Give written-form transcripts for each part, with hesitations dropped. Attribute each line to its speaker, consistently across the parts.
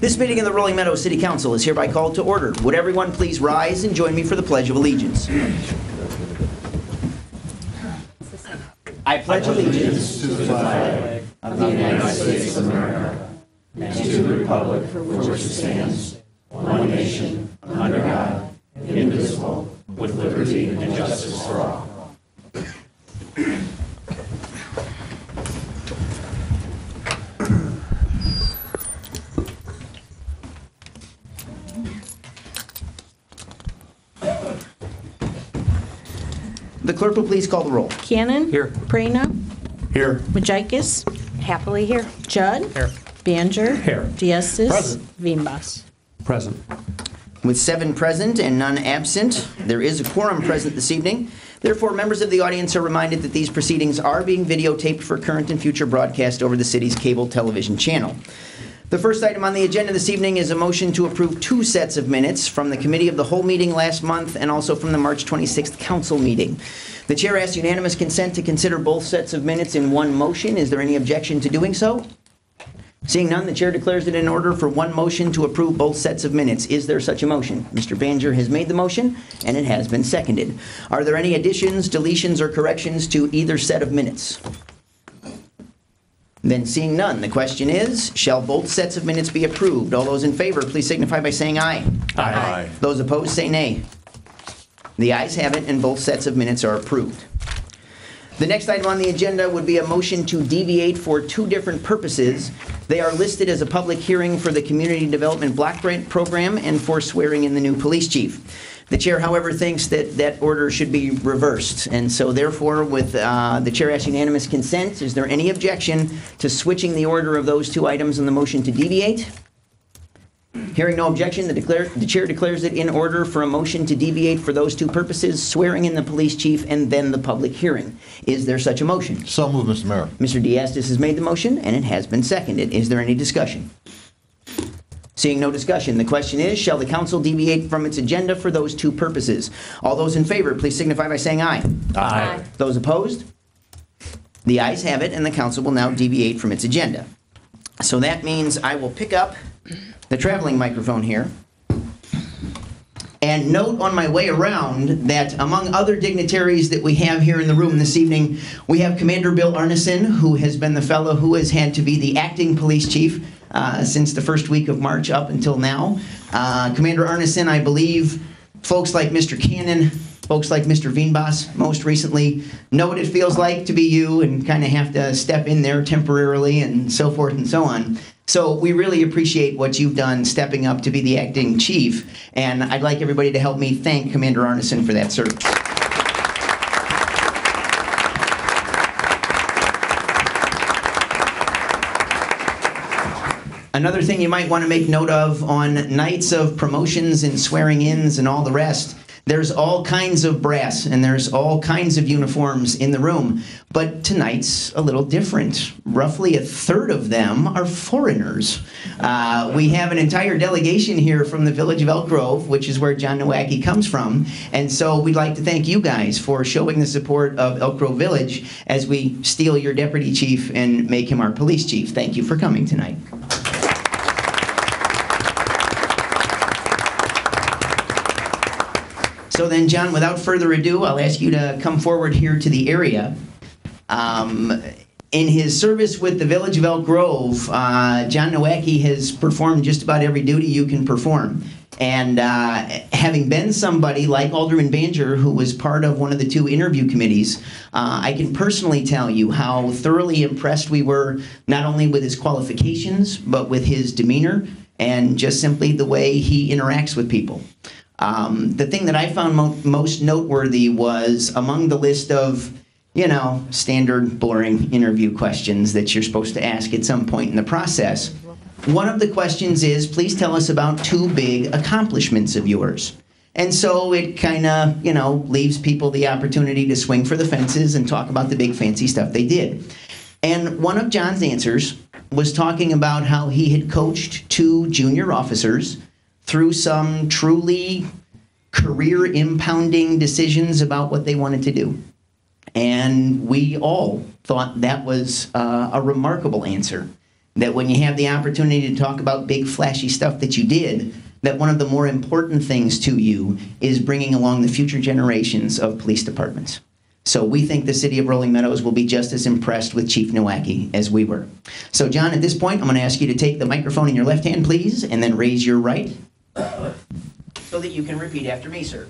Speaker 1: This meeting of the Rolling Meadows City Council is hereby called to order. Would everyone please rise and join me for the Pledge of Allegiance? I pledge allegiance
Speaker 2: to the flag of the United States of America and to the republic for which it stands, one nation, under God, indivisible, with liberty and justice for all.
Speaker 1: The clerk will please call the roll.
Speaker 3: Cannon.
Speaker 1: Here.
Speaker 3: Prana.
Speaker 1: Here.
Speaker 3: Majikis.
Speaker 4: Happily here.
Speaker 3: Judd.
Speaker 5: Here.
Speaker 3: Banger.
Speaker 5: Here.
Speaker 3: Diestis.
Speaker 5: Present.
Speaker 3: Veenbos.
Speaker 5: Present.
Speaker 1: With 7 present and none absent, there is a quorum present this evening. Therefore, members of the audience are reminded that these proceedings are being videotaped for current and future broadcast over the city's cable television channel. The first item on the agenda this evening is a motion to approve 2 sets of minutes from the Committee of the Whole meeting last month and also from the March 26th Council meeting. The chair asks unanimous consent to consider both sets of minutes in one motion. Is there any objection to doing so? Seeing none, the chair declares it in order for one motion to approve both sets of minutes. Is there such a motion? Mr. Banger has made the motion, and it has been seconded. Are there any additions, deletions, or corrections to either set of minutes? Then seeing none, the question is, shall both sets of minutes be approved? All those in favor, please signify by saying aye.
Speaker 5: Aye.
Speaker 1: Those opposed, say nay. The ayes have it, and both sets of minutes are approved. The next item on the agenda would be a motion to deviate for 2 different purposes. They are listed as a public hearing for the Community Development Block Grant Program and for swearing in the new police chief. The chair, however, thinks that that order should be reversed, and so therefore, with the chair asking unanimous consent, is there any objection to switching the order of those 2 items in the motion to deviate? Hearing no objection, the chair declares it in order for a motion to deviate for those 2 purposes, swearing in the police chief and then the public hearing. Is there such a motion?
Speaker 2: So moved, Mr. Mayor.
Speaker 1: Mr. Diestis has made the motion, and it has been seconded. Is there any discussion? Seeing no discussion, the question is, shall the council deviate from its agenda for those 2 purposes? All those in favor, please signify by saying aye.
Speaker 5: Aye.
Speaker 1: Those opposed? The ayes have it, and the council will now deviate from its agenda. So that means I will pick up the traveling microphone here and note on my way around that among other dignitaries that we have here in the room this evening, we have Commander Bill Arneson, who has been the fellow who has had to be the acting police chief since the first week of March up until now. Commander Arneson, I believe folks like Mr. Cannon, folks like Mr. Veenbos most recently know what it feels like to be you and kind of have to step in there temporarily and so forth and so on. So we really appreciate what you've done stepping up to be the acting chief, and I'd like everybody to help me thank Commander Arneson for that service. Another thing you might want to make note of on nights of promotions and swearing-ins and all the rest, there's all kinds of brass and there's all kinds of uniforms in the room, but tonight's a little different. Roughly a third of them are foreigners. We have an entire delegation here from the village of Elk Grove, which is where John Nowacki comes from, and so we'd like to thank you guys for showing the support of Elk Grove Village as we steal your deputy chief and make him our police chief. Thank you for coming tonight. So then, John, without further ado, I'll ask you to come forward here to the area. In his service with the village of Elk Grove, John Nowacki has performed just about every duty you can perform. And having been somebody like Alderman Banger, who was part of one of the 2 interview committees, I can personally tell you how thoroughly impressed we were, not only with his qualifications, but with his demeanor and just simply the way he interacts with people. The thing that I found most noteworthy was among the list of, you know, standard boring interview questions that you're supposed to ask at some point in the process. One of the questions is, please tell us about 2 big accomplishments of yours. And so it kind of, you know, leaves people the opportunity to swing for the fences and talk about the big fancy stuff they did. And one of John's answers was talking about how he had coached 2 junior officers through some truly career-impounding decisions about what they wanted to do. And we all thought that was a remarkable answer. that when you have the opportunity to talk about big flashy stuff that you did, that one of the more important things to you is bringing along the future generations of police departments. So we think the city of Rolling Meadows will be just as impressed with Chief Nowacki as we were. So John, at this point, I'm going to ask you to take the microphone in your left hand, please, and then raise your right so that you can repeat after me, sir.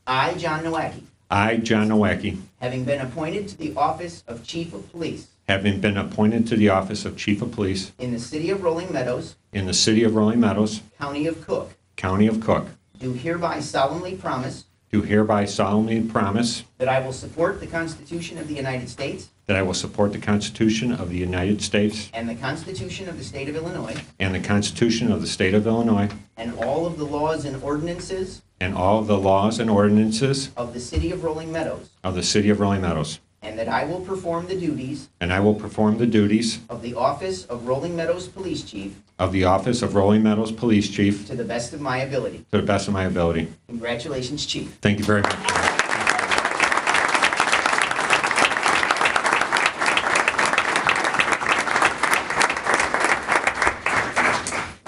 Speaker 1: I, John Nowacki,
Speaker 2: I, John Nowacki,
Speaker 1: having been appointed to the office of Chief of Police
Speaker 2: having been appointed to the office of Chief of Police
Speaker 1: in the city of Rolling Meadows,
Speaker 2: in the city of Rolling Meadows,
Speaker 1: county of Cook,
Speaker 2: county of Cook,
Speaker 1: do hereby solemnly promise
Speaker 2: do hereby solemnly promise
Speaker 1: that I will support the Constitution of the United States
Speaker 2: that I will support the Constitution of the United States
Speaker 1: and the Constitution of the state of Illinois
Speaker 2: and the Constitution of the state of Illinois
Speaker 1: and all of the laws and ordinances
Speaker 2: and all of the laws and ordinances
Speaker 1: of the city of Rolling Meadows,
Speaker 2: of the city of Rolling Meadows,
Speaker 1: and that I will perform the duties
Speaker 2: and I will perform the duties
Speaker 1: of the office of Rolling Meadows Police Chief
Speaker 2: of the office of Rolling Meadows Police Chief
Speaker 1: to the best of my ability.
Speaker 2: to the best of my ability.
Speaker 1: Congratulations, Chief.
Speaker 2: Thank you very much.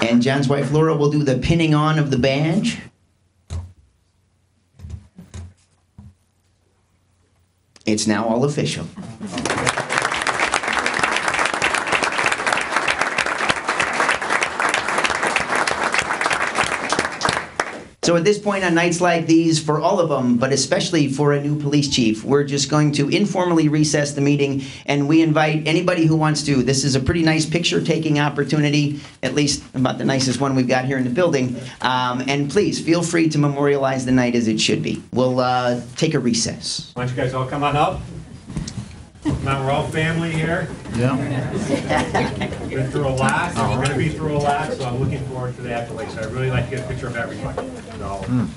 Speaker 1: And John's wife Laura will do the pinning on of the badge. It's now all official. So at this point on nights like these, for all of them, but especially for a new police chief, we're just going to informally recess the meeting, and we invite anybody who wants to. This is a pretty nice picture-taking opportunity, at least about the nicest one we've got here in the building. And please, feel free to memorialize the night as it should be. We'll take a recess.
Speaker 2: Why don't you guys all come on up? Come on, we're all family here.
Speaker 3: Yeah.
Speaker 2: We've been through a lot, and we're going to be through a lot, so I'm looking forward to the accolades. So I'd really like to get a picture of everybody. So,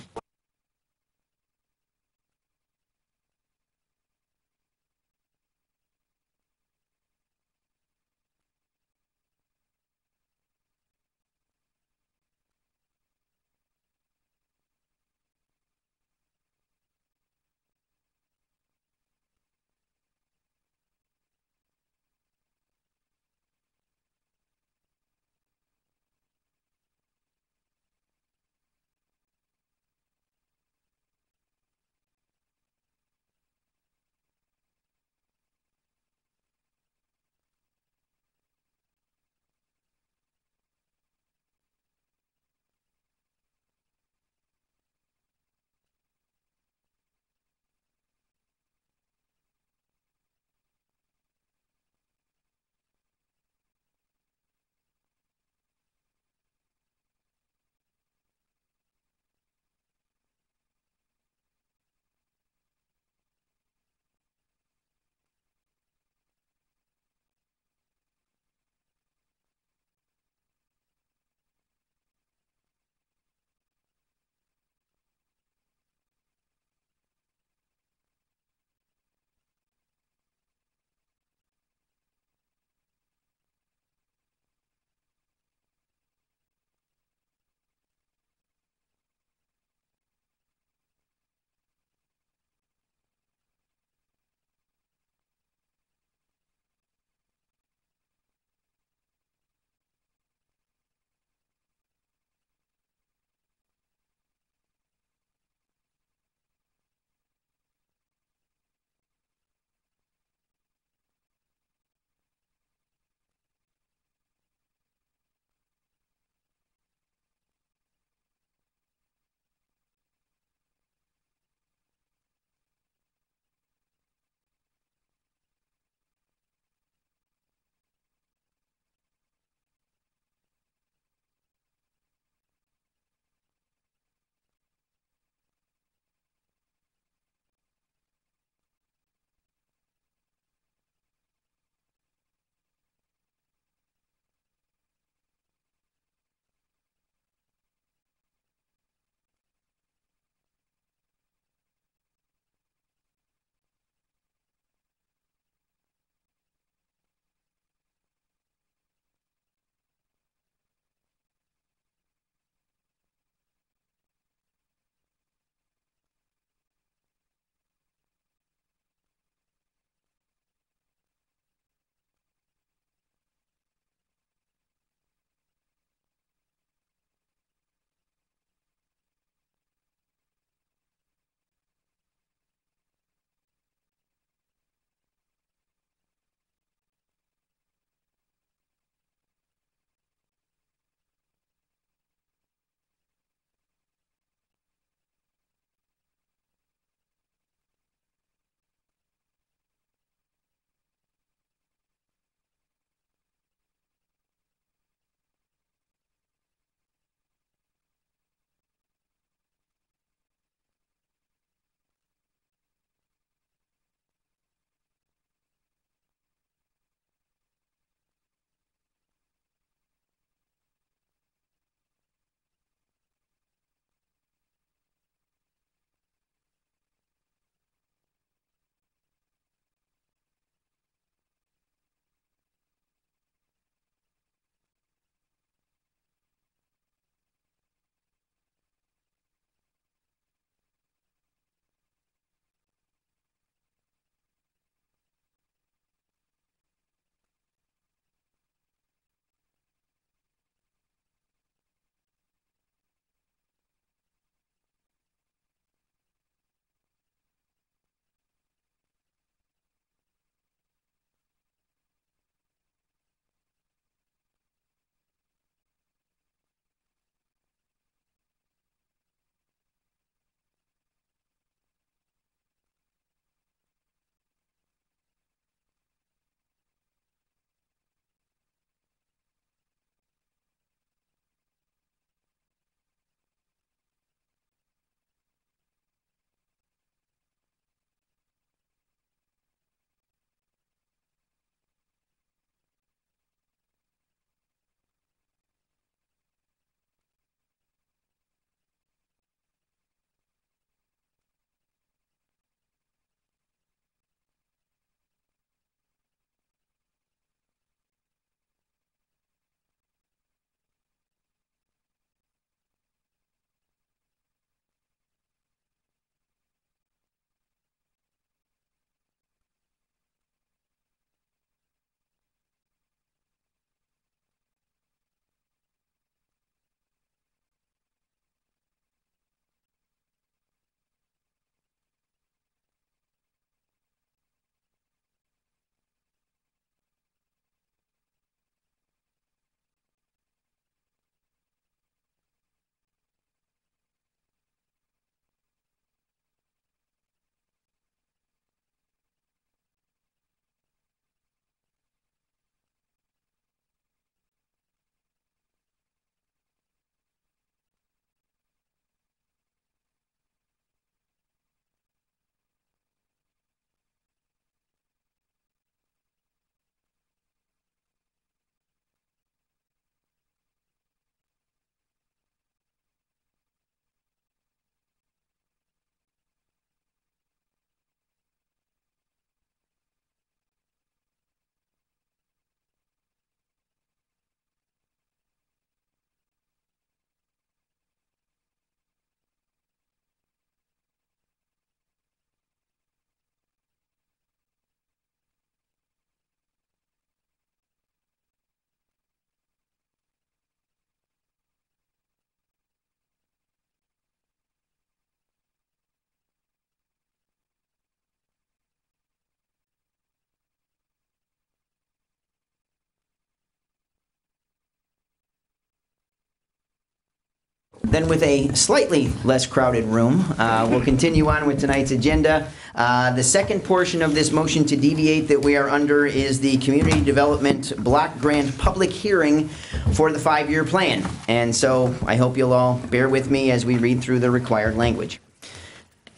Speaker 1: Then with a slightly less crowded room, we'll continue on with tonight's agenda. The second portion of this motion to deviate that we are under is the Community Development Block Grant public hearing for the 5-year plan. And so I hope you'll all bear with me as we read through the required language.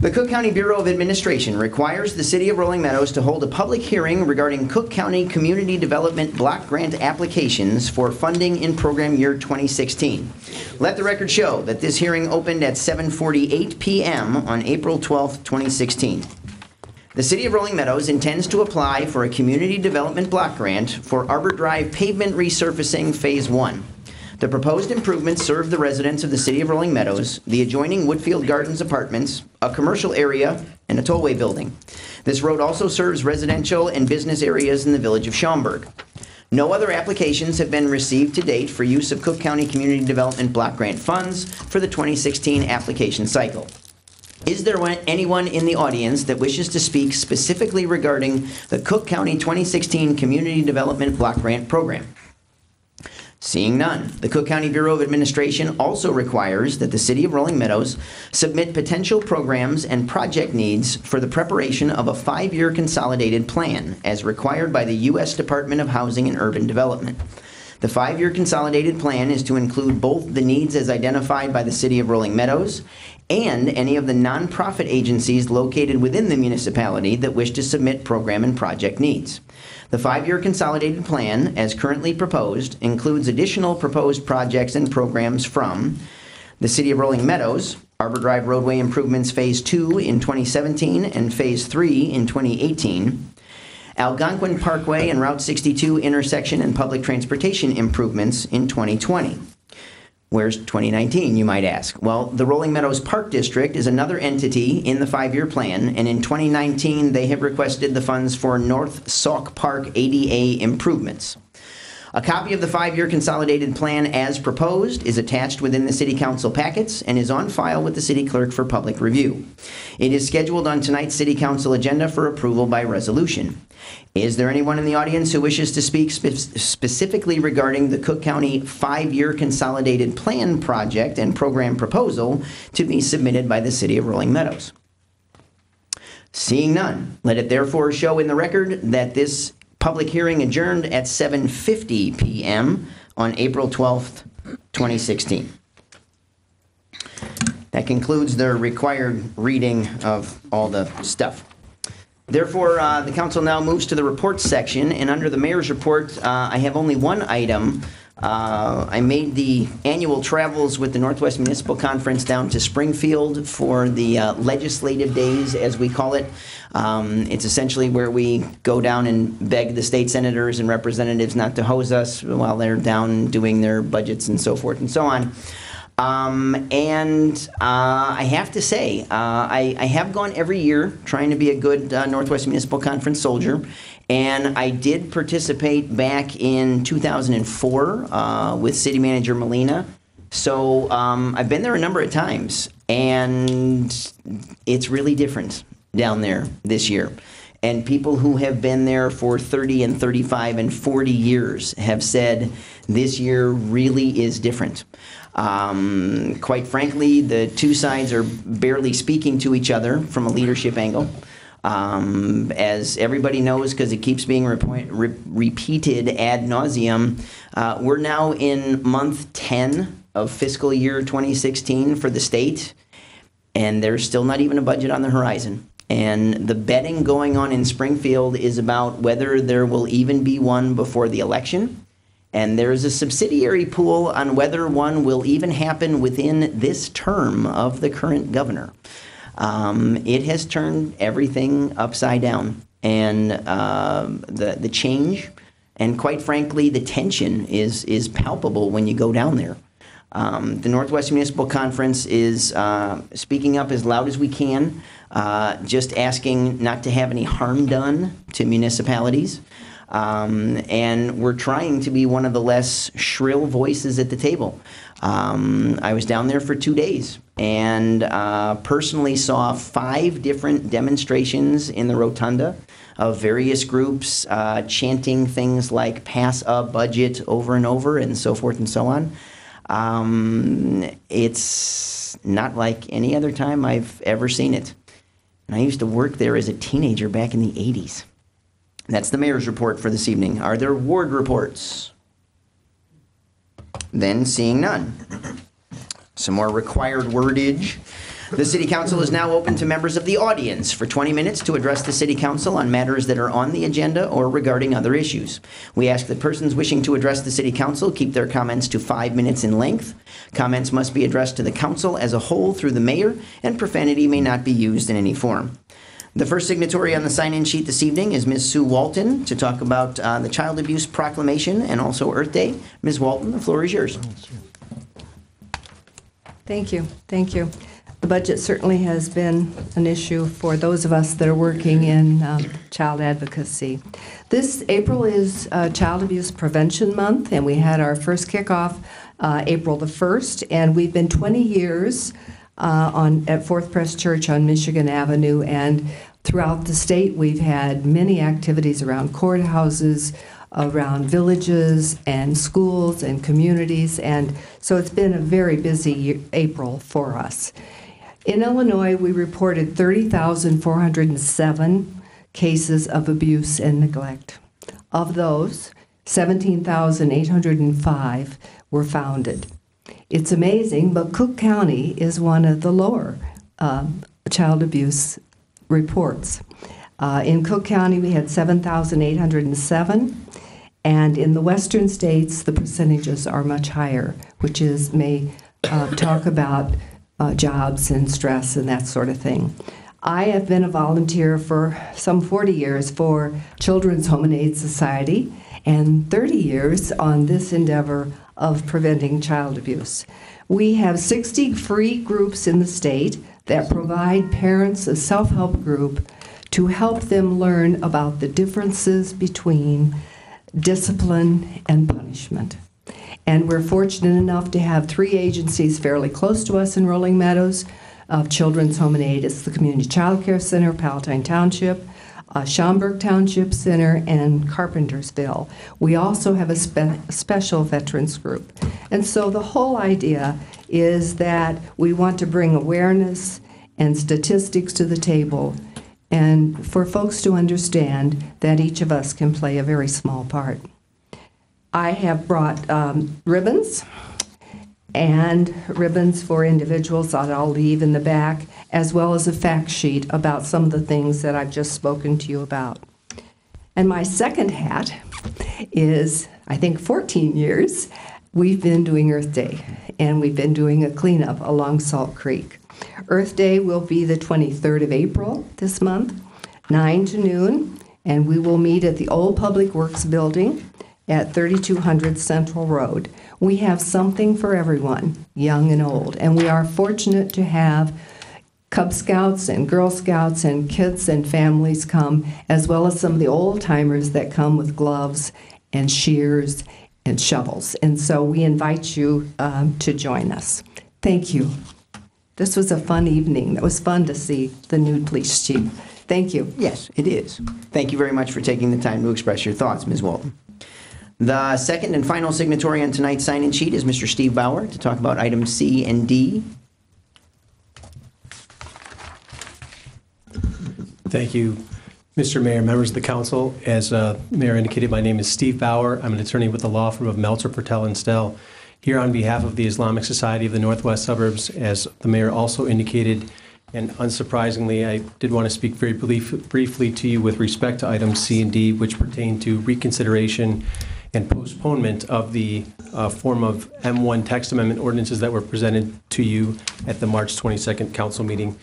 Speaker 1: The Cook County Bureau of Administration requires the City of Rolling Meadows to hold a public hearing regarding Cook County Community Development Block Grant applications for funding in program year 2016. Let the record show that this hearing opened at 7:48 p.m. on April 12, 2016. The City of Rolling Meadows intends to apply for a Community Development Block Grant for Arbor Drive Pavement Resurfacing Phase 1. The proposed improvements serve the residents of the City of Rolling Meadows, the adjoining Woodfield Gardens apartments, a commercial area, and a tollway building. This road also serves residential and business areas in the village of Schaumburg. No other applications have been received to date for use of Cook County Community Development Block Grant funds for the 2016 application cycle. Is there anyone in the audience that wishes to speak specifically regarding the Cook County 2016 Community Development Block Grant Program? Seeing none, the Cook County Bureau of Administration also requires that the City of Rolling Meadows submit potential programs and project needs for the preparation of a 5-year consolidated plan as required by the U.S. Department of Housing and Urban Development. The 5-year consolidated plan is to include both the needs as identified by the City of Rolling Meadows and any of the nonprofit agencies located within the municipality that wish to submit program and project needs. The 5-year consolidated plan, as currently proposed, includes additional proposed projects and programs from the City of Rolling Meadows, Arbor Drive Roadway Improvements Phase 2 in 2017 and Phase 3 in 2018, Algonquin Parkway and Route 62 intersection and public transportation improvements in 2020. Where's 2019, you might ask? Well, the Rolling Meadows Park District is another entity in the 5-year plan, and in 2019, they have requested the funds for North Sauk Park ADA improvements. A copy of the 5-year consolidated plan as proposed is attached within the City Council packets and is on file with the City Clerk for public review. It is scheduled on tonight's City Council agenda for approval by resolution. Is there anyone in the audience who wishes to speak specifically regarding the Cook County 5-year consolidated plan project and program proposal to be submitted by the City of Rolling Meadows? Seeing none, let it therefore show in the record that this public hearing adjourned at 7:50 p.m. on April 12th, 2016. That concludes the required reading of all the stuff. Therefore, the council now moves to the reports section, and under the mayor's report, I have only one item. I made the annual travels with the Northwest Municipal Conference down to Springfield for the legislative days, as we call it. It's essentially where we go down and beg the state senators and representatives not to hose us while they're down doing their budgets and so forth and so on. I have to say, I have gone every year trying to be a good Northwest Municipal Conference soldier, and I did participate back in 2004 with City Manager Molina. So I've been there a number of times, and it's really different down there this year. And people who have been there for 30 and 35 and 40 years have said this year really is different. Quite frankly, the two sides are barely speaking to each other from a leadership angle. As everybody knows, because it keeps being repeated ad nauseum, we're now in month 10 of fiscal year 2016 for the state, and there's still not even a budget on the horizon. And the betting going on in Springfield is about whether there will even be one before the election. And there's a subsidiary pool on whether one will even happen within this term of the current governor. It has turned everything upside down. And the change, and quite frankly, the tension is palpable when you go down there. The Northwest Municipal Conference is speaking up as loud as we can, just asking not to have any harm done to municipalities. And we're trying to be one of the less shrill voices at the table. I was down there for 2 days and personally saw 5 different demonstrations in the rotunda of various groups chanting things like pass a budget over and over and so forth and so on. It's not like any other time I've ever seen it. And I used to work there as a teenager back in the 80s. That's the mayor's report for this evening. Are there ward reports? Then seeing none. Some more required wordage. The City Council is now open to members of the audience for 20 minutes to address the City Council on matters that are on the agenda or regarding other issues. We ask that persons wishing to address the City Council keep their comments to 5 minutes in length. Comments must be addressed to the Council as a whole through the Mayor, and profanity may not be used in any form. The first signatory on the sign-in sheet this evening is Ms. Sue Walton to talk about the Child Abuse Proclamation and also Earth Day. Ms. Walton, the floor is yours.
Speaker 3: Thank you. Thank you. The budget certainly has been an issue for those of us that are working in child advocacy. This April is Child Abuse Prevention Month, and we had our first kickoff April the 1st, and we've been 20 years at Fourth Pres Church on Michigan Avenue, and throughout the state we've had many activities around courthouses, around villages and schools and communities, and so it's been a very busy April for us. In Illinois, we reported 30,407 cases of abuse and neglect. Of those, 17,805 were founded. It's amazing, but Cook County is one of the lower child abuse reports. In Cook County, we had 7,807, and in the western states, the percentages are much higher, which may talk about jobs and stress and that sort of thing. I have been a volunteer for some 40 years for Children's Home and Aid Society and 30 years on this endeavor of preventing child abuse. We have 60 free groups in the state that provide parents a self-help group to help them learn about the differences between discipline and punishment. And we're fortunate enough to have 3 agencies fairly close to us in Rolling Meadows of Children's Home and Aid. It's the Community Child Care Center, Palatine Township, Schaumburg Township Center, and Carpentersville. We also have a special veterans group. And so the whole idea is that we want to bring awareness and statistics to the table and for folks to understand that each of us can play a very small part. I have brought ribbons for individuals that I'll leave in the back, as well as a fact sheet about some of the things that I've just spoken to you about. And my second hat is, I think 14 years, we've been doing Earth Day, and we've been doing a cleanup along Salt Creek. Earth Day will be the 23rd of April this month, 9 to noon, and we will meet at the old Public Works building at 3200 Central Road. We have something for everyone, young and old, and we are fortunate to have Cub Scouts and Girl Scouts and kids and families come, as well as some of the old-timers that come with gloves and shears and shovels. And so we invite you to join us. Thank you. This was a fun evening. It was fun to see the new police chief. Thank you.
Speaker 1: Yes, it is. Thank you very much for taking the time to express your thoughts, Ms. Walton. The second and final signatory on tonight's sign-in sheet is Mr. Steve Bauer to talk about items C and D.
Speaker 4: Thank you, Mr. Mayor, members of the council. As Mayor indicated, my name is Steve Bauer. I'm an attorney with the law firm of Meltzer, Pertel, and Stell, here on behalf of the Islamic Society of the Northwest Suburbs. As the mayor also indicated, and unsurprisingly, I did want to speak very briefly to you with respect to items C and D, which pertain to reconsideration and postponement of the form of M1 text amendment ordinances that were presented to you at the March 22nd council meeting.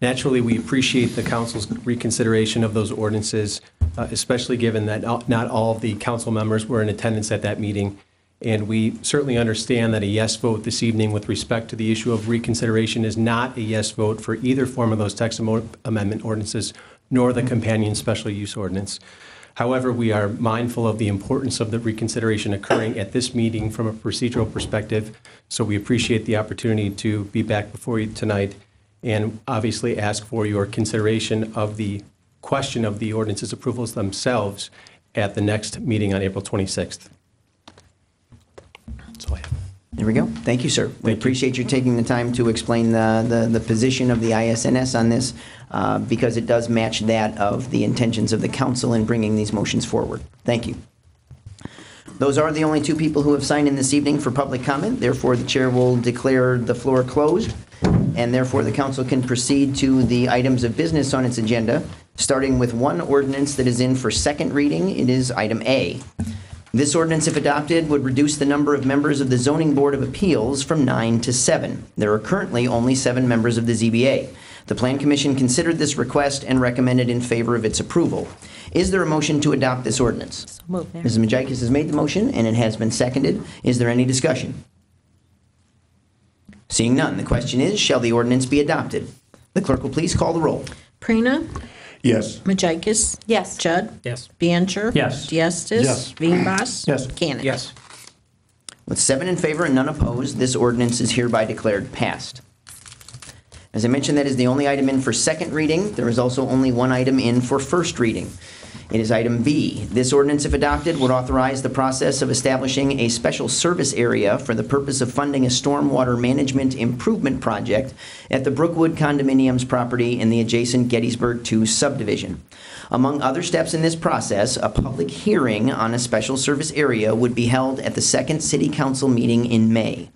Speaker 4: Naturally, we appreciate the council's reconsideration of those ordinances, especially given that not all of the council members were in attendance at that meeting. And we certainly understand that a yes vote this evening with respect to the issue of reconsideration is not a yes vote for either form of those text amendment ordinances, nor the companion special use ordinance. However, we are mindful of the importance of the reconsideration occurring at this meeting from a procedural perspective, so we appreciate the opportunity to be back before you tonight and obviously ask for your consideration of the question of the ordinances approvals themselves at the next meeting on April 26th. That's all I have.
Speaker 1: There we go. Thank you, sir. We appreciate you taking the time to explain the position of the ISNS on this, because it does match that of the intentions of the council in bringing these motions forward. Thank you. Those are the only two people who have signed in this evening for public comment. Therefore, the chair will declare the floor closed, and therefore the council can proceed to the items of business on its agenda, starting with one ordinance that is in for second reading. It is item A. This ordinance, if adopted, would reduce the number of members of the Zoning Board of Appeals from 9 to 7. There are currently only 7 members of the ZBA. The Plan Commission considered this request and recommended in favor of its approval. Is there a motion to adopt this ordinance?
Speaker 5: So moved, Mayor.
Speaker 1: Mrs. Majikis has made the motion, and it has been seconded. Is there any discussion? Seeing none, the question is, shall the ordinance be adopted? The clerk will please call the roll.
Speaker 5: Prina?
Speaker 2: Yes.
Speaker 5: Majikis?
Speaker 6: Yes.
Speaker 5: Judd?
Speaker 4: Yes.
Speaker 5: Biancher?
Speaker 4: Yes.
Speaker 5: Diastis?
Speaker 2: Yes.
Speaker 5: Veenbos?
Speaker 2: Yes.
Speaker 5: Cannon?
Speaker 4: Yes.
Speaker 1: With 7 in favor and none opposed, this ordinance is hereby declared passed. As I mentioned, that is the only item in for second reading. There is also only one item in for first reading. It is item B. This ordinance, if adopted, would authorize the process of establishing a special service area for the purpose of funding a stormwater management improvement project at the Brookwood Condominiums property in the adjacent Gettysburg 2 subdivision. Among other steps in this process, a public hearing on a special service area would be held at the second City Council meeting in May.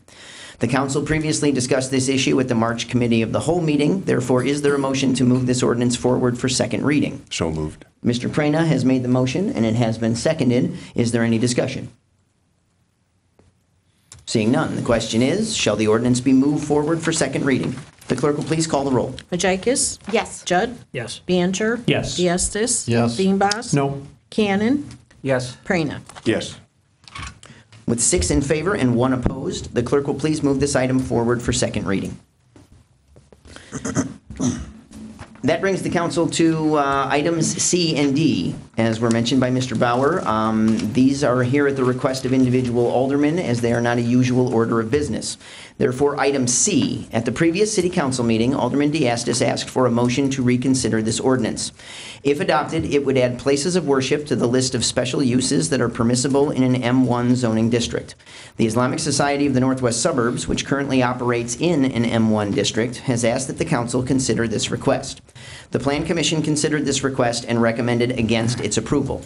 Speaker 1: The council previously discussed this issue at the March Committee of the Whole meeting. Therefore, is there a motion to move this ordinance forward for second reading?
Speaker 2: So moved.
Speaker 1: Mr. Prena has made the motion, and it has been seconded. Is there any discussion? Seeing none, the question is, shall the ordinance be moved forward for second reading? The clerk will please call the roll.
Speaker 5: Majikis?
Speaker 6: Yes.
Speaker 5: Judd?
Speaker 4: Yes.
Speaker 5: Biancher?
Speaker 4: Yes.
Speaker 5: Diastis?
Speaker 2: Yes.
Speaker 5: Veenbos?
Speaker 2: No.
Speaker 5: Cannon?
Speaker 4: Yes.
Speaker 5: Prina?
Speaker 2: Yes.
Speaker 1: With 6 in favor and 1 opposed, the clerk will please move this item forward for second reading. That brings the council to items C and D, as were mentioned by Mr. Bauer. These are here at the request of individual aldermen, as they are not a usual order of business. Therefore, item C, at the previous City Council meeting, Alderman Diastis asked for a motion to reconsider this ordinance. If adopted, it would add places of worship to the list of special uses that are permissible in an M1 zoning district. The Islamic Society of the Northwest Suburbs, which currently operates in an M1 district, has asked that the council consider this request. The Plan Commission considered this request and recommended against its approval.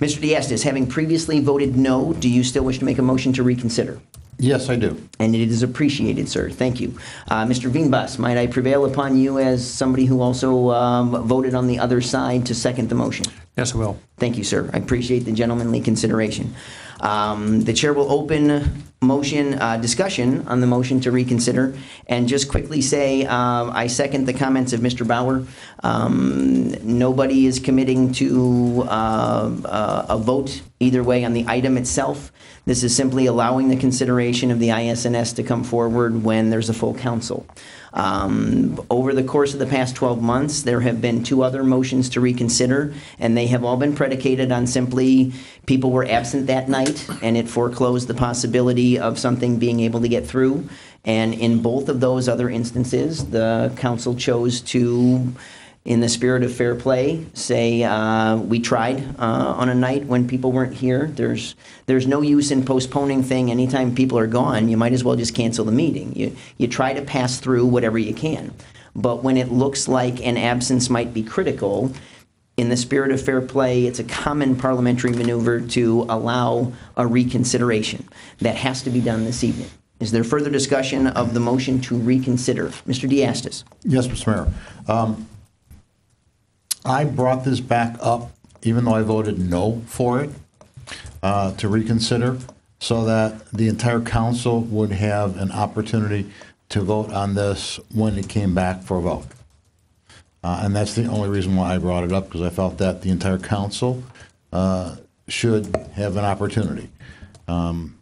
Speaker 1: Mr. Diastis, having previously voted no, do you still wish to make a motion to reconsider?
Speaker 7: Yes, I do.
Speaker 1: And it is appreciated, sir. Thank you. Mr. Veenbos, might I prevail upon you as somebody who also voted on the other side to second the motion?
Speaker 4: Yes, I will.
Speaker 1: Thank you, sir. I appreciate the gentlemanly consideration. The chair will open motion discussion on the motion to reconsider, and just quickly say I second the comments of Mr. Bauer. Nobody is committing to a vote either way on the item itself. This is simply allowing the consideration of the ISNS to come forward when there's a full council. Over the course of the past 12 months, there have been 2 other motions to reconsider, and they have all been predicated on simply people were absent that night, and it foreclosed the possibility of something being able to get through. And in both of those other instances, the council chose to, in the spirit of fair play, say we tried on a night when people weren't here. There's no use in postponing thing anytime people are gone. You might as well just cancel the meeting. You try to pass through whatever you can. But when it looks like an absence might be critical, in the spirit of fair play, it's a common parliamentary maneuver to allow a reconsideration. That has to be done this evening. Is there further discussion of the motion to reconsider? Mr. Diastis.
Speaker 7: Yes, Mr. Mayor. I brought this back up, even though I voted no for it, to reconsider, so that the entire council would have an opportunity to vote on this when it came back for a vote. And that's the only reason why I brought it up, because I felt that the entire council should have an opportunity. I'll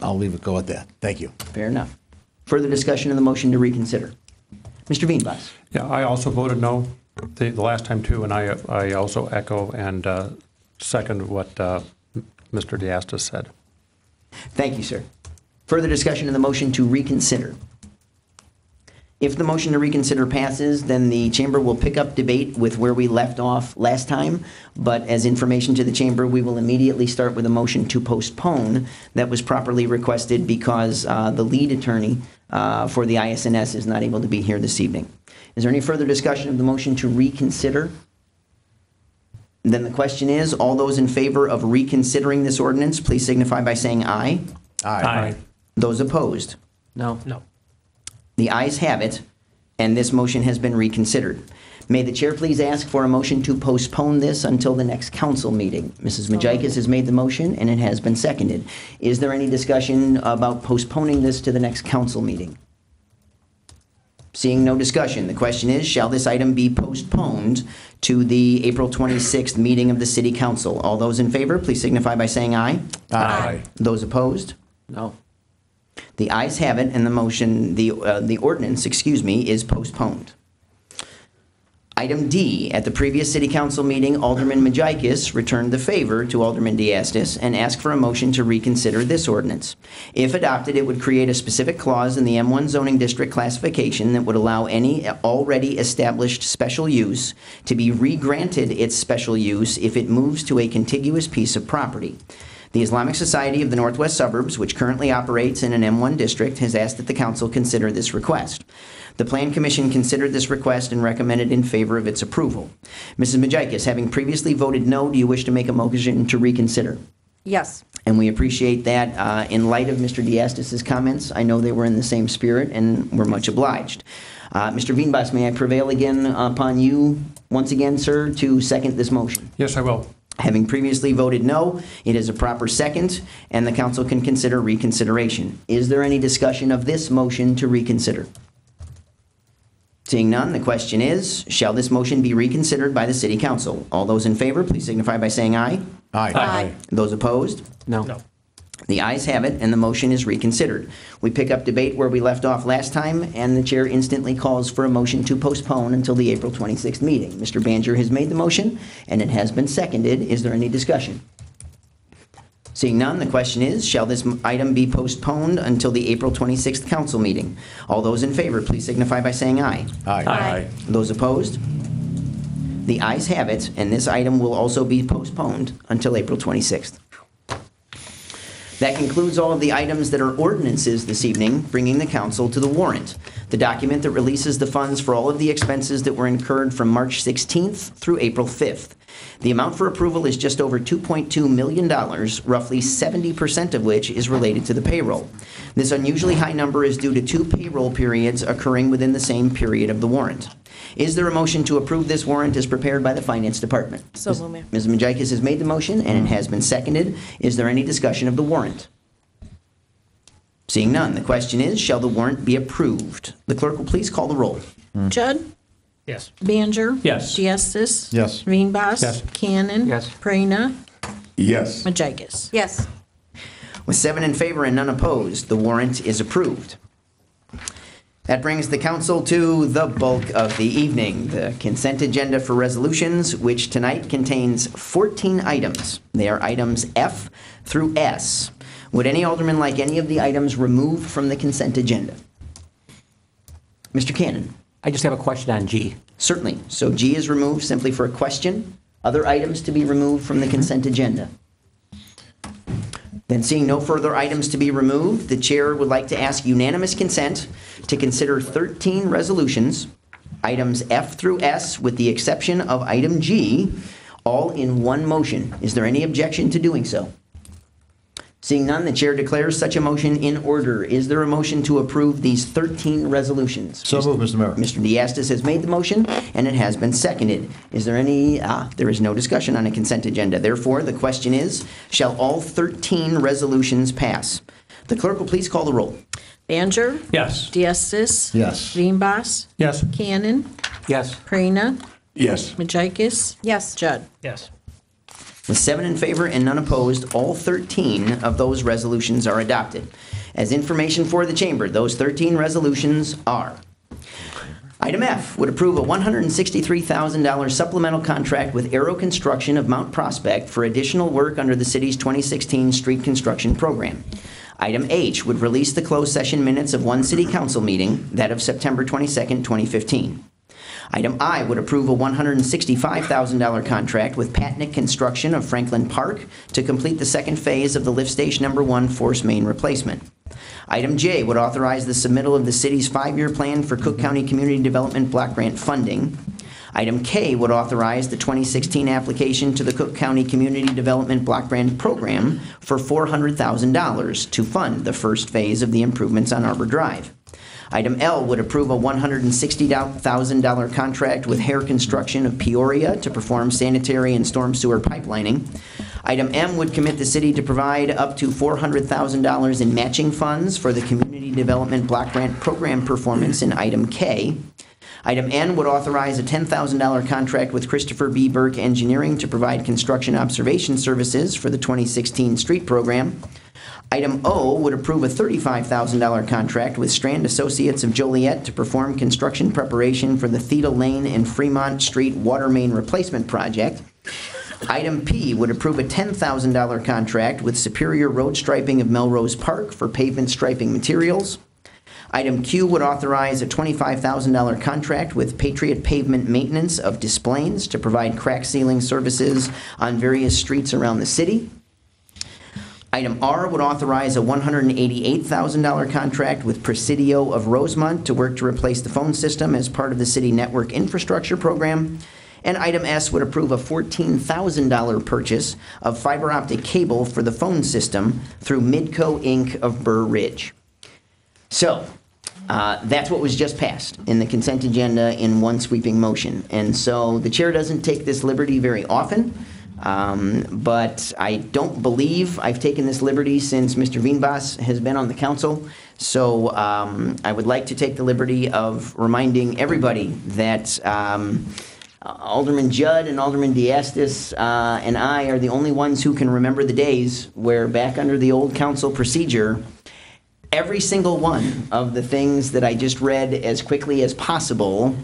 Speaker 7: leave it go at that. Thank you.
Speaker 1: Fair enough. Further discussion of the motion to reconsider? Mr. Veenbos.
Speaker 8: Yeah, I also voted no the last time too, and I also echo and second what Mr. Diastis said.
Speaker 1: Thank you, sir. Further discussion of the motion to reconsider? If the motion to reconsider passes, then the chamber will pick up debate with where we left off last time. But as information to the chamber, we will immediately start with a motion to postpone that was properly requested because the lead attorney for the ISNS is not able to be here this evening. Is there any further discussion of the motion to reconsider? Then the question is, all those in favor of reconsidering this ordinance, please signify by saying aye.
Speaker 8: Aye.
Speaker 1: Those opposed?
Speaker 2: No.
Speaker 1: The ayes have it, and this motion has been reconsidered. May the chair please ask for a motion to postpone this until the next council meeting? Mrs. Majikis has made the motion, and it has been seconded. Is there any discussion about postponing this to the next council meeting? Seeing no discussion, the question is, shall this item be postponed to the April 26th meeting of the City Council? All those in favor, please signify by saying aye.
Speaker 8: Aye.
Speaker 1: Those opposed?
Speaker 2: No.
Speaker 1: The ayes have it, and the motion, the ordinance, is postponed. Item D, at the previous City Council meeting, Alderman Majikis returned the favor to Alderman Diastis and asked for a motion to reconsider this ordinance. If adopted, it would create a specific clause in the M1 zoning district classification that would allow any already established special use to be re-granted its special use if it moves to a contiguous piece of property. The Islamic Society of the Northwest Suburbs, which currently operates in an M1 district, has asked that the council consider this request. The Plan Commission considered this request and recommended in favor of its approval. Mrs. Majikis, having previously voted no, do you wish to make a motion to reconsider?
Speaker 3: Yes.
Speaker 1: And we appreciate that. In light of Mr. Diastis' comments, I know they were in the same spirit, and we're much obliged. Mr. Veenbos, may I prevail again upon you, once again, sir, to second this motion?
Speaker 8: Yes, I will.
Speaker 1: Having previously voted no, it is a proper second, and the council can consider reconsideration. Is there any discussion of this motion to reconsider? Seeing none, the question is, shall this motion be reconsidered by the City Council? All those in favor, please signify by saying aye.
Speaker 7: Aye.
Speaker 1: Those opposed?
Speaker 2: No.
Speaker 1: The ayes have it, and the motion is reconsidered. We pick up debate where we left off last time, and the chair instantly calls for a motion to postpone until the April 26th meeting. Mr. Banjer has made the motion, and it has been seconded. Is there any discussion? Seeing none, the question is, shall this item be postponed until the April 26th council meeting? All those in favor, please signify by saying aye.
Speaker 8: Aye.
Speaker 1: Those opposed? The ayes have it, and this item will also be postponed until April 26th. That concludes all of the items that are ordinances this evening, bringing the council to the warrant, the document that releases the funds for all of the expenses that were incurred from March 16th through April 5th. The amount for approval is just over $2.2 million, roughly 70% of which is related to the payroll. This unusually high number is due to 2 payroll periods occurring within the same period of the warrant. Is there a motion to approve this warrant as prepared by the Finance Department?
Speaker 5: So moved, Mayor.
Speaker 1: Ms. Majikis has made the motion, and it has been seconded. Is there any discussion of the warrant? Seeing none, the question is, shall the warrant be approved? The clerk will please call the roll.
Speaker 5: Judd?
Speaker 2: Yes.
Speaker 5: Baner?
Speaker 8: Yes.
Speaker 5: Diastis?
Speaker 7: Yes.
Speaker 5: Veenbos?
Speaker 8: Yes.
Speaker 5: Cannon?
Speaker 2: Yes.
Speaker 5: Prina?
Speaker 7: Yes.
Speaker 5: Majikis?
Speaker 3: Yes.
Speaker 1: With 7 in favor and none opposed, the warrant is approved. That brings the council to the bulk of the evening, the consent agenda for resolutions, which tonight contains 14 items. They are items F through S. Would any alderman like any of the items removed from the consent agenda? Mr. Cannon.
Speaker 2: I just have a question on G.
Speaker 1: Certainly. So G is removed simply for a question. Other items to be removed from the consent agenda? Then seeing no further items to be removed, the chair would like to ask unanimous consent to consider 13 resolutions, items F through S with the exception of item G, all in one motion. Is there any objection to doing so? Seeing none, the chair declares such a motion in order. Is there a motion to approve these 13 resolutions?
Speaker 7: So moved, Mr. Mayor.
Speaker 1: Mr. Diastis has made the motion, and it has been seconded. Is there any, there is no discussion on a consent agenda. Therefore, the question is, shall all 13 resolutions pass? The clerk will please call the roll.
Speaker 5: Baner?
Speaker 8: Yes.
Speaker 5: Diastis?
Speaker 7: Yes.
Speaker 5: Veenbos?
Speaker 8: Yes.
Speaker 5: Cannon?
Speaker 2: Yes.
Speaker 5: Prina?
Speaker 7: Yes.
Speaker 5: Majikis?
Speaker 3: Yes.
Speaker 5: Judd?
Speaker 2: Yes.
Speaker 1: With 7 in favor and none opposed, all 13 of those resolutions are adopted. As information for the chamber, those 13 resolutions are: item F would approve a $163,000 supplemental contract with Aero Construction of Mount Prospect for additional work under the city's 2016 street construction program. Item H would release the closed session minutes of one city council meeting, that of September 22nd, 2015. Item I would approve a $165,000 contract with Patnick Construction of Franklin Park to complete the second phase of the Lift Station Number 1 force main replacement. Item J would authorize the submittal of the city's 5-year plan for Cook County Community Development Block Grant funding. Item K would authorize the 2016 application to the Cook County Community Development Block Grant Program for $400,000 to fund the first phase of the improvements on Arbor Drive. Item L would approve a $160,000 contract with Hare Construction of Peoria to perform sanitary and storm sewer pipelining. Item M would commit the city to provide up to $400,000 in matching funds for the Community Development Block Grant Program performance in Item K. Item N would authorize a $10,000 contract with Christopher B. Burke Engineering to provide construction observation services for the 2016 street program. Item O would approve a $35,000 contract with Strand Associates of Joliet to perform construction preparation for the Theta Lane and Fremont Street water main replacement project. Item P would approve a $10,000 contract with Superior Road Striping of Melrose Park for pavement striping materials. Item Q would authorize a $25,000 contract with Patriot Pavement Maintenance of Des Plaines to provide crack sealing services on various streets around the city. Item R would authorize a $188,000 contract with Presidio of Rosemont to work to replace the phone system as part of the city network infrastructure program. And item S would approve a $14,000 purchase of fiber optic cable for the phone system through Midco Inc. of Burr Ridge. So, that's what was just passed in the consent agenda in one sweeping motion. And so the chair doesn't take this liberty very often. But I don't believe I've taken this liberty since Mr. Wienbas has been on the council. So I would like to take the liberty of reminding everybody that Alderman Judd and Alderman Diastis and I are the only ones who can remember the days where back under the old council procedure, every single one of the things that I just read as quickly as possible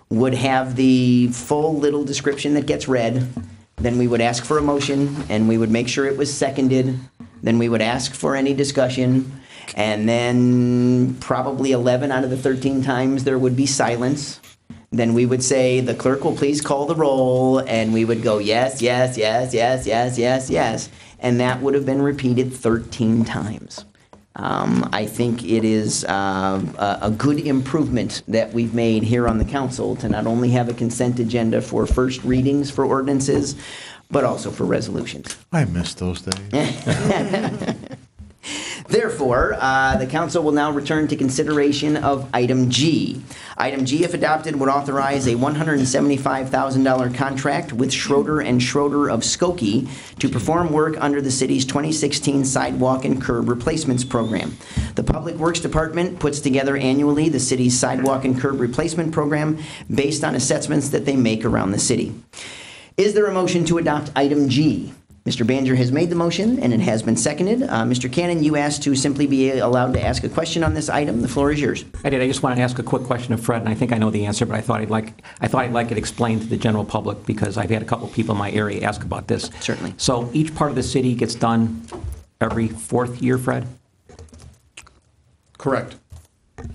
Speaker 1: would have the full little description that gets read. Then we would ask for a motion, and we would make sure it was seconded. Then we would ask for any discussion, and then probably 11 out of the 13 times there would be silence. Then we would say, the clerk will please call the roll, and we would go, yes, yes, yes, yes, yes, yes, yes. And that would have been repeated 13 times. I think it is a good improvement that we've made here on the council to not only have a consent agenda for first readings for ordinances, but also for resolutions.
Speaker 7: I miss those days.
Speaker 1: Therefore, the council will now return to consideration of item G. Item G, if adopted, would authorize a $175,000 contract with Schroeder and Schroeder of Skokie to perform work under the city's 2016 sidewalk and curb replacements program. The Public Works Department puts together annually the city's sidewalk and curb replacement program based on assessments that they make around the city. Is there a motion to adopt item G? Mr. Banger has made the motion, and it has been seconded. Mr. Cannon, you asked to simply be allowed to ask a question on this item. The floor is yours.
Speaker 6: I did. I just want to ask a quick question of Fred, and I think I know the answer, but I thought I'd like it explained to the general public because I've had a couple people in my area ask about this.
Speaker 1: Certainly.
Speaker 6: So each part of the city gets done every fourth year, Fred?
Speaker 8: Correct.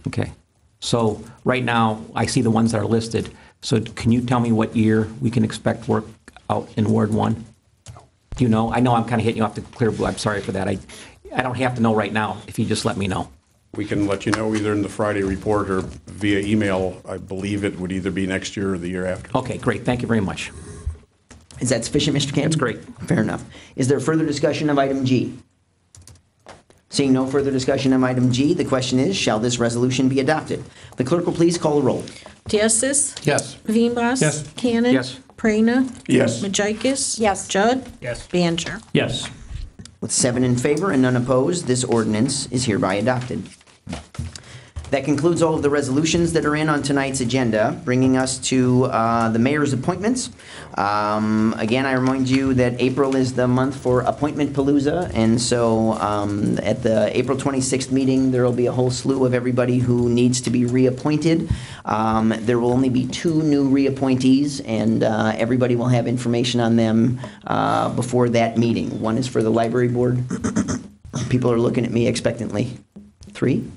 Speaker 6: Okay. So right now, I see the ones that are listed. So can you tell me what year we can expect work out in Ward 1? Do you know? I know I'm kind of hitting you off the clear blue. I'm sorry for that. I don't have to know right now if you just let me know.
Speaker 8: We can let you know either in the Friday report or via email. I believe it would either be next year or the year after.
Speaker 6: Okay, great. Thank you very much.
Speaker 1: Is that sufficient, Mr. Cannon?
Speaker 6: That's great.
Speaker 1: Fair enough. Is there further discussion of item G? Seeing no further discussion of item G, the question is, shall this resolution be adopted? The clerk will please call the roll.
Speaker 5: Diestis?
Speaker 8: Yes.
Speaker 5: Veenbos?
Speaker 8: Yes.
Speaker 5: Cannon?
Speaker 6: Yes.
Speaker 5: Prana?
Speaker 8: Yes.
Speaker 5: Majikis?
Speaker 2: Yes.
Speaker 5: Judd?
Speaker 8: Yes.
Speaker 5: Baner?
Speaker 8: Yes.
Speaker 1: With 7 in favor and none opposed, this ordinance is hereby adopted. That concludes all of the resolutions that are in on tonight's agenda, bringing us to the mayor's appointments. Again, I remind you that April is the month for Appointment Palooza, and so at the April 26th meeting, there will be a whole slew of everybody who needs to be reappointed. There will only be 2 new reappointees, and everybody will have information on them before that meeting. One is for the library board People are looking at me expectantly. 3?
Speaker 2: You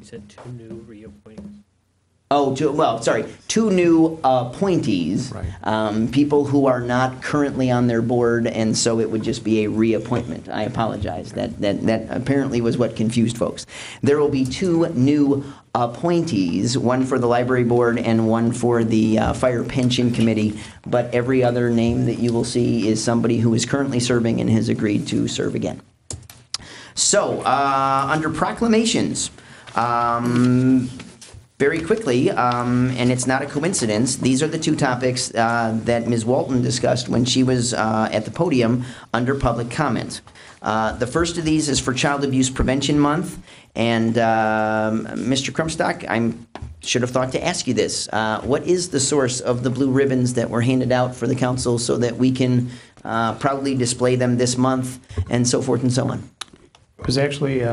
Speaker 2: said 2 new reappointments.
Speaker 1: Oh, two new appointees.
Speaker 8: Right.
Speaker 1: People who are not currently on their board, and so it would just be a reappointment. I apologize. That apparently was what confused folks. There will be 2 new appointees, one for the library board and one for the fire pension committee, but every other name that you will see is somebody who is currently serving and has agreed to serve again. So, under proclamations, very quickly, and it's not a coincidence, these are the 2 topics that Ms. Walton discussed when she was at the podium under public comment. The first of these is for Child Abuse Prevention Month, and Mr. Krumstock, I should have thought to ask you this. What is the source of the blue ribbons that were handed out for the council so that we can proudly display them this month, and so forth and so on?
Speaker 9: It was actually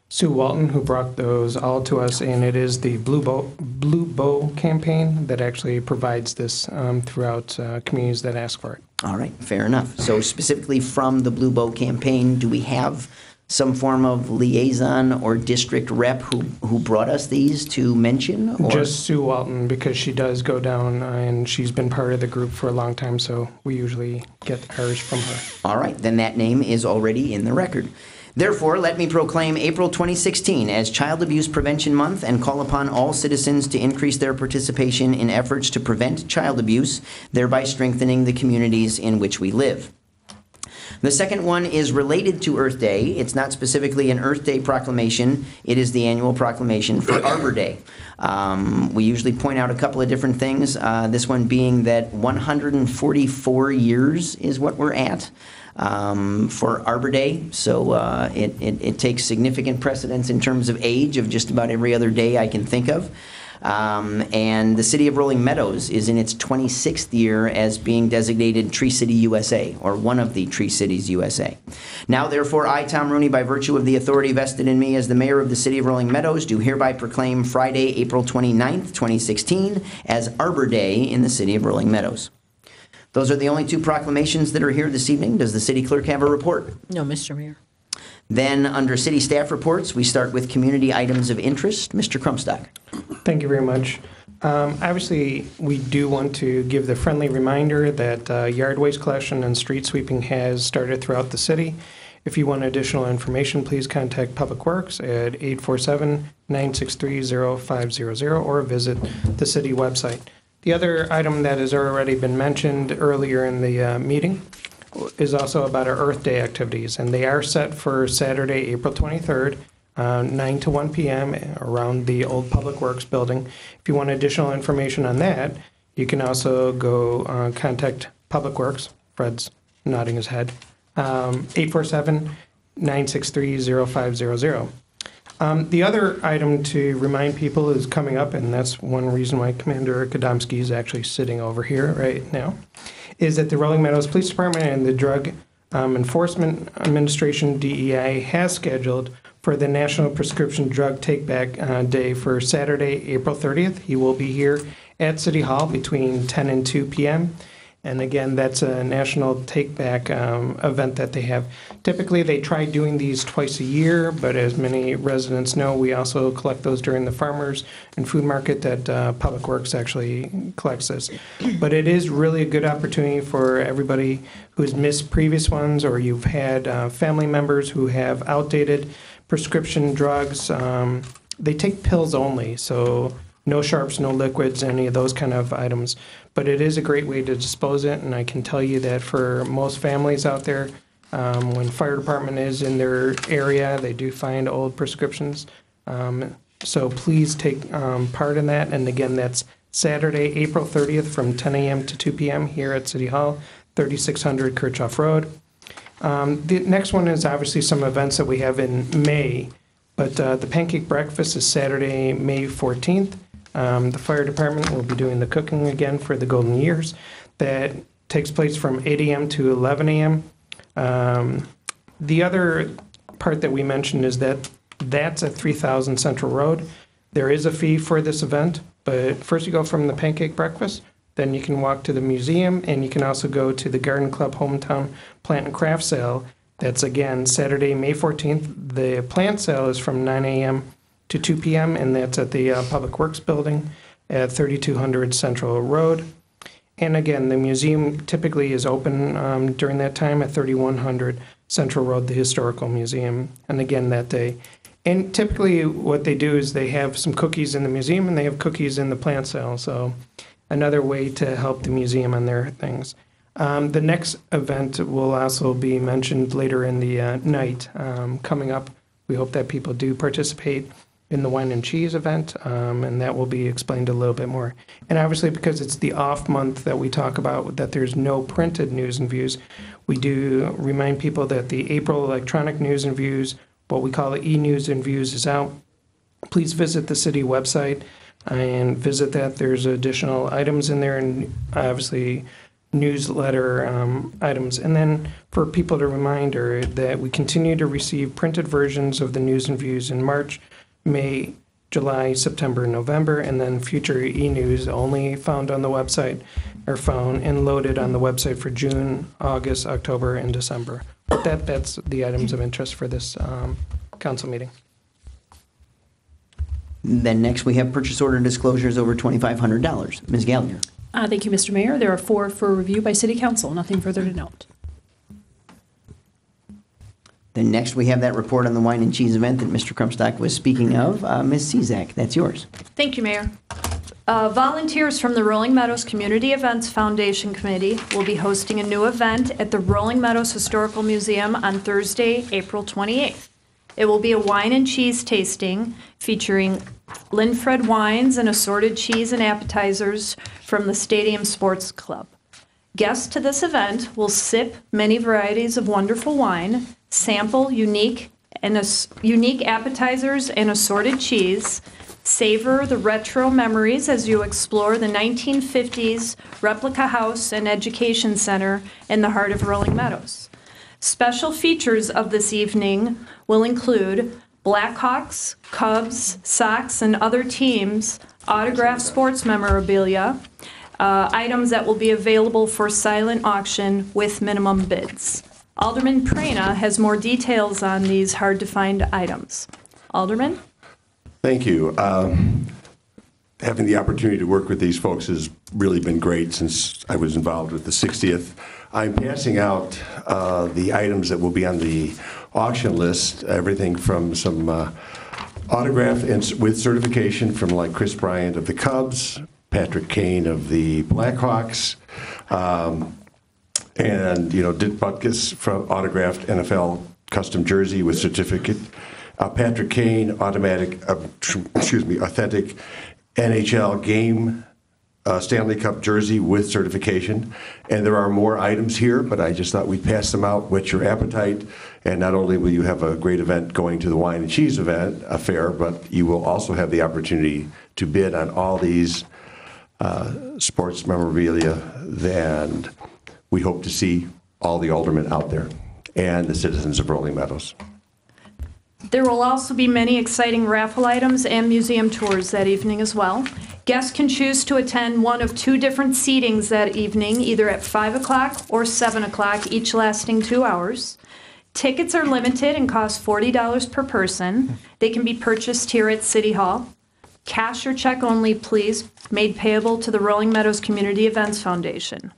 Speaker 9: Sue Walton who brought those all to us, and it is the Blue Bow campaign that actually provides this throughout communities that ask for it.
Speaker 1: All right, fair enough. So specifically from the Blue Bow campaign, do we have some form of liaison or district rep who brought us these to mention? Or?
Speaker 9: Just Sue Walton, because she does go down and she's been part of the group for a long time, so we usually get ours from her.
Speaker 1: All right, then that name is already in the record. Therefore, let me proclaim April 2016 as Child Abuse Prevention Month and call upon all citizens to increase their participation in efforts to prevent child abuse, thereby strengthening the communities in which we live. The second one is related to Earth Day. It's not specifically an Earth Day proclamation. It is the annual proclamation for Arbor Day. We usually point out a couple of different things, this one being that 144 years is what we're at. For Arbor Day, so it takes significant precedence in terms of age of just about every other day I can think of. And the city of Rolling Meadows is in its 26th year as being designated Tree City USA, or one of the Tree Cities USA. Now, therefore, I, Tom Rooney, by virtue of the authority vested in me as the mayor of the city of Rolling Meadows, do hereby proclaim Friday, April 29th, 2016, as Arbor Day in the city of Rolling Meadows. Those are the only 2 proclamations that are here this evening. Does the city clerk have a report?
Speaker 5: No, Mr. Mayor.
Speaker 1: Then, under city staff reports, we start with community items of interest. Mr. Krumstock.
Speaker 9: Thank you very much. Obviously, we do want to give the friendly reminder that yard waste collection and street sweeping has started throughout the city. If you want additional information, please contact Public Works at 847-963-0500 or visit the city website. The other item that has already been mentioned earlier in the meeting is also about our Earth Day activities, and they are set for Saturday, April 23rd, 9 to 1 p.m. around the old Public Works building. If you want additional information on that, you can also go contact Public Works. Fred's nodding his head. 847-963-0500. The other item to remind people is coming up, and that's one reason why Commander Kadomski is actually sitting over here right now, is that the Rolling Meadows Police Department and the Drug Enforcement Administration, DEA, has scheduled for the National Prescription Drug Take-Back Day for Saturday, April 30th. He will be here at City Hall between 10 and 2 p.m., and again, that's a national take-back event that they have. Typically, they try doing these twice a year, but as many residents know, we also collect those during the farmers and food market that Public Works actually collects this. But it is really a good opportunity for everybody who's missed previous ones, or you've had family members who have outdated prescription drugs. They take pills only, so no sharps, no liquids, any of those kind of items. But it is a great way to dispose it, and I can tell you that for most families out there, when fire department is in their area, they do find old prescriptions. So please take part in that. And again, that's Saturday, April 30th from 10 a.m. to 2 p.m. here at City Hall, 3600 Kirchhoff Road. The next one is obviously some events that we have in May, but the Pancake Breakfast is Saturday, May 14th. The fire department will be doing the cooking again for the Golden Years. That takes place from 8 a.m. to 11 a.m. The other part that we mentioned is that that's at 3000 Central Road. There is a fee for this event, but first you go from the Pancake Breakfast, then you can walk to the museum, and you can also go to the Garden Club Hometown Plant and Craft Sale That's again Saturday, May 14th. The plant sale is from 9 a.m. to 2 p.m., and that's at the Public Works Building at 3200 Central Road. And again, the museum typically is open during that time at 3100 Central Road, the Historical Museum, and again that day. And typically what they do is they have some cookies in the museum and they have cookies in the plant sale. So another way to help the museum on their things. The next event will also be mentioned later in the night coming up. We hope that people do participate in the wine and cheese event, and that will be explained a little bit more. And obviously, because it's the off month that we talk about, that there's no printed news and views, we do remind people that the April electronic news and views, what we call the e-news and views, is out. Please visit the city website and visit that. There's additional items in there, and obviously newsletter items. And then for people to reminder that we continue to receive printed versions of the news and views in March, May, July, September, and November, and then future e-news only found on the website or found and loaded on the website for June, August, October, and December. But that's the items of interest for this council meeting.
Speaker 1: Then next we have purchase order disclosures over $2,500. Ms. Gallagher.
Speaker 5: Thank you, Mr. Mayor. There are 4 for review by City Council. Nothing further to note.
Speaker 1: Then next we have that report on the wine and cheese event that Mr. Krumstock was speaking of. Ms. Cezak, that's yours.
Speaker 10: Thank you, Mayor. Volunteers from the Rolling Meadows Community Events Foundation Committee will be hosting a new event at the Rolling Meadows Historical Museum on Thursday, April 28th. It will be a wine and cheese tasting featuring Linfred wines and assorted cheese and appetizers from the Stadium Sports Club. Guests to this event will sip many varieties of wonderful wine, sample unique appetizers and assorted cheese, savor the retro memories as you explore the 1950s replica house and education center in the heart of Rolling Meadows. Special features of this evening will include Blackhawks, Cubs, Sox, and other teams, autographed sports memorabilia, items that will be available for silent auction with minimum bids. Alderman Prana has more details on these hard-to-find items. Alderman?
Speaker 11: Thank you. Having the opportunity to work with these folks has really been great since I was involved with the 60th. I'm passing out the items that will be on the auction list, everything from some autograph and with certification from like Chris Bryant of the Cubs, Patrick Kane of the Blackhawks, and Dick Butkus from autographed NFL custom jersey with certificate. Patrick Kane, authentic NHL game Stanley Cup jersey with certification. And there are more items here, but I just thought we'd pass them out, whet your appetite. And not only will you have a great event going to the wine and cheese event, affair, but you will also have the opportunity to bid on all these sports memorabilia. And we hope to see all the aldermen out there and the citizens of Rolling Meadows.
Speaker 10: There will also be many exciting raffle items and museum tours that evening as well. Guests can choose to attend one of 2 different seatings that evening, either at 5 o'clock or 7 o'clock, each lasting 2 hours. Tickets are limited and cost $40 per person. They can be purchased here at City Hall. Cash or check only, please, made payable to the Rolling Meadows Community Events Foundation.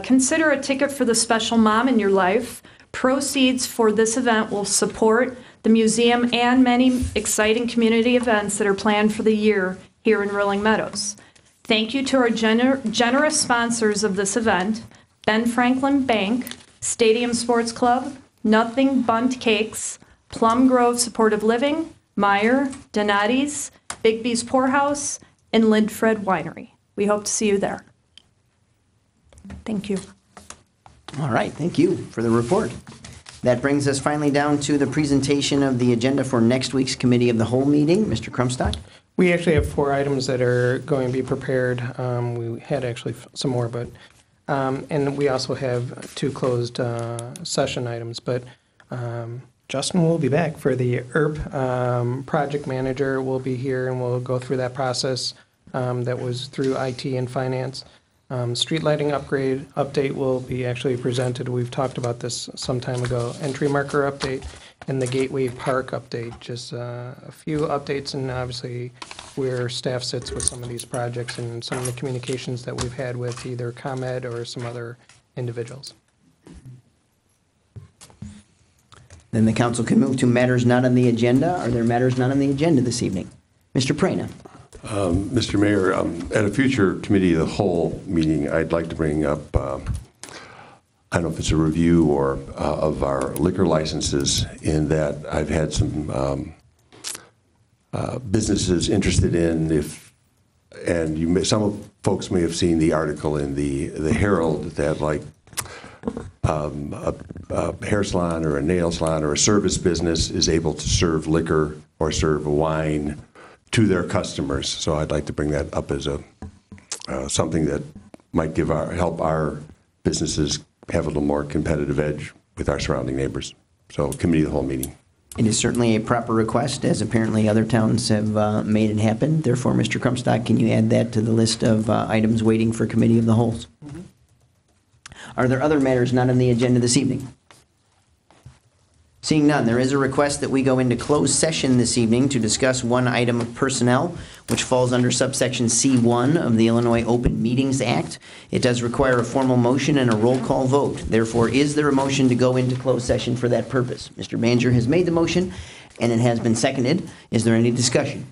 Speaker 10: Consider a ticket for the special mom in your life. Proceeds for this event will support the museum and many exciting community events that are planned for the year here in Rolling Meadows. Thank you to our generous sponsors of this event, Ben Franklin Bank, Stadium Sports Club, Nothing Bundt Cakes, Plum Grove Supportive Living, Meyer, Donati's, Bigby's Poorhouse, and Linfred Winery. We hope to see you there. Thank you.
Speaker 1: All right, thank you for the report. That brings us finally down to the presentation of the agenda for next week's Committee of the Whole meeting. Mr. Krumstock?
Speaker 9: We actually have 4 items that are going to be prepared. We had actually some more, but and we also have 2 closed session items. But Justin will be back for the ERP project manager. Will be here, and we'll go through that process that was through IT and finance. Street lighting update will be actually presented. We've talked about this some time ago. Entry marker update and the Gateway Park update. Just a few updates, and obviously where staff sits with some of these projects and some of the communications that we've had with either ComEd or some other individuals.
Speaker 1: Then the council can move to matters not on the agenda. Are there matters not on the agenda this evening? Mr. Prana.
Speaker 11: Mr. Mayor, at a future committee of the whole meeting, I'd like to bring up, I don't know if it's a review or of our liquor licenses, in that I've had some businesses interested in, some folks may have seen the article in the Herald that, like, a hair salon or a nail salon or a service business is able to serve liquor or serve wine to their customers. So I'd like to bring that up as something that might help our businesses have a little more competitive edge with our surrounding neighbors. So committee of the whole meeting.
Speaker 1: It is certainly a proper request, as apparently other towns have made it happen. Therefore, Mr. Krumstock, can you add that to the list of items waiting for committee of the wholes? Mm-hmm. Are there other matters not on the agenda this evening? Seeing none, there is a request that we go into closed session this evening to discuss one item of personnel, which falls under subsection C1 of the Illinois Open Meetings Act. It does require a formal motion and a roll call vote. Therefore, is there a motion to go into closed session for that purpose? Mr. Banger has made the motion, and it has been seconded. Is there any discussion?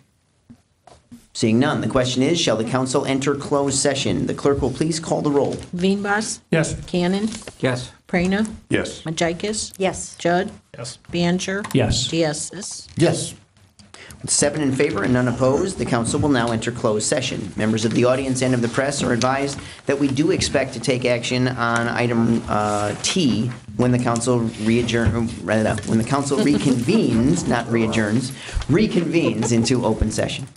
Speaker 1: Seeing none, the question is, shall the council enter closed session? The clerk will please call the roll.
Speaker 12: Veenbos?
Speaker 8: Yes.
Speaker 12: Cannon?
Speaker 6: Yes.
Speaker 12: Prana?
Speaker 11: Yes.
Speaker 12: Majikis?
Speaker 3: Yes.
Speaker 12: Judd?
Speaker 8: Yes.
Speaker 12: Banger?
Speaker 8: Yes.
Speaker 12: Diastis?
Speaker 7: Yes.
Speaker 1: With 7 in favor and none opposed, the council will now enter closed session. Members of the audience and of the press are advised that we do expect to take action on item T when the council when the council reconvenes, not readjourns, reconvenes into open session.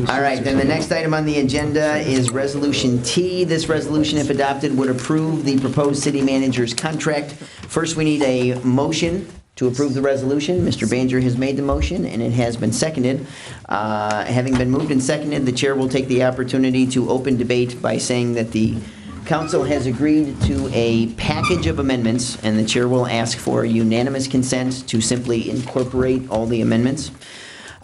Speaker 1: All right, then the next item on the agenda is Resolution T. This resolution, if adopted, would approve the proposed city manager's contract. First, we need a motion to approve the resolution. Mr. Banger has made the motion, and it has been seconded. Having been moved and seconded, the chair will take the opportunity to open debate by saying that the council has agreed to a package of amendments, and the chair will ask for unanimous consent to simply incorporate all the amendments.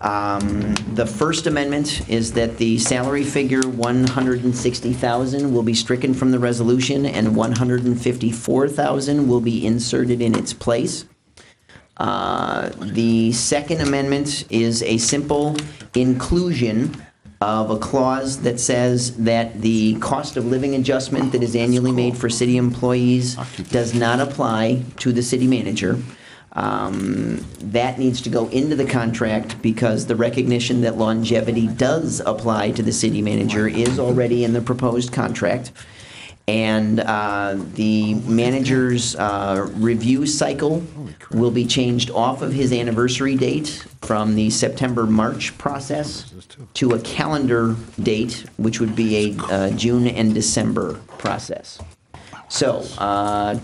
Speaker 1: The first amendment is that the salary figure $160,000 will be stricken from the resolution, and $154,000 will be inserted in its place. The second amendment is a simple inclusion of a clause that says that the cost of living adjustment that is annually made for city employees does not apply to the city manager. That needs to go into the contract because the recognition that longevity does apply to the city manager is already in the proposed contract. And the manager's review cycle will be changed off of his anniversary date from the September-March process to a calendar date, which would be a June and December process. So,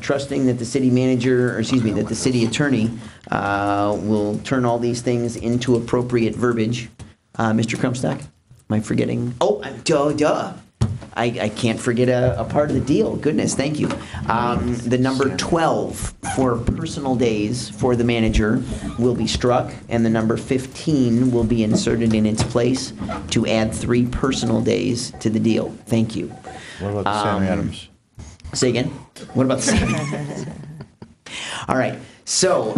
Speaker 1: trusting that the city manager, or excuse me, that the city attorney will turn all these things into appropriate verbiage. Mr. Krumstock, am I forgetting? Oh, duh. I can't forget a part of the deal. Goodness, thank you. The number 12 for personal days for the manager will be struck, and the number 15 will be inserted in its place to add 3 personal days to the deal. Thank you.
Speaker 7: What about the Sam Adams?
Speaker 1: Say again? What about the Sam Adams? All right. So,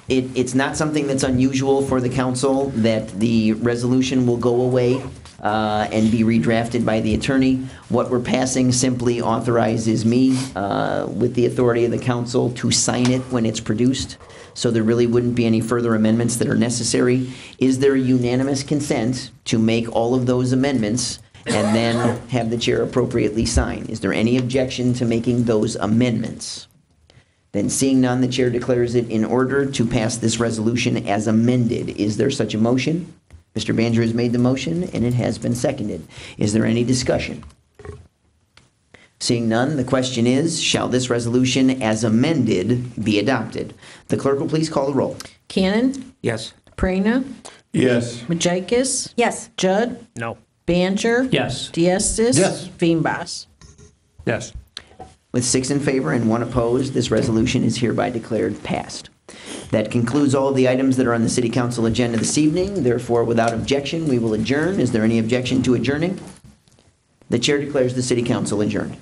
Speaker 1: it's not something that's unusual for the council that the resolution will go away and be redrafted by the attorney. What we're passing simply authorizes me, with the authority of the council, to sign it when it's produced. So there really wouldn't be any further amendments that are necessary. Is there unanimous consent to make all of those amendments and then have the chair appropriately sign? Is there any objection to making those amendments? Then seeing none, the chair declares it in order to pass this resolution as amended. Is there such a motion? Mr. Banger has made the motion, and it has been seconded. Is there any discussion? Seeing none, the question is, shall this resolution as amended be adopted? The clerk will please call the roll.
Speaker 12: Cannon,
Speaker 6: Yes.
Speaker 12: Prina,
Speaker 11: Yes.
Speaker 12: Majakis,
Speaker 13: Yes.
Speaker 12: Judd,
Speaker 4: No.
Speaker 12: Baner,
Speaker 8: Yes.
Speaker 12: Diastis.
Speaker 7: Yes.
Speaker 12: Veenbos.
Speaker 8: Yes.
Speaker 1: With 6 in favor and 1 opposed, this resolution is hereby declared passed. That concludes all of the items that are on the City Council agenda this evening. Therefore, without objection, we will adjourn. Is there any objection to adjourning? The chair declares the City Council adjourned.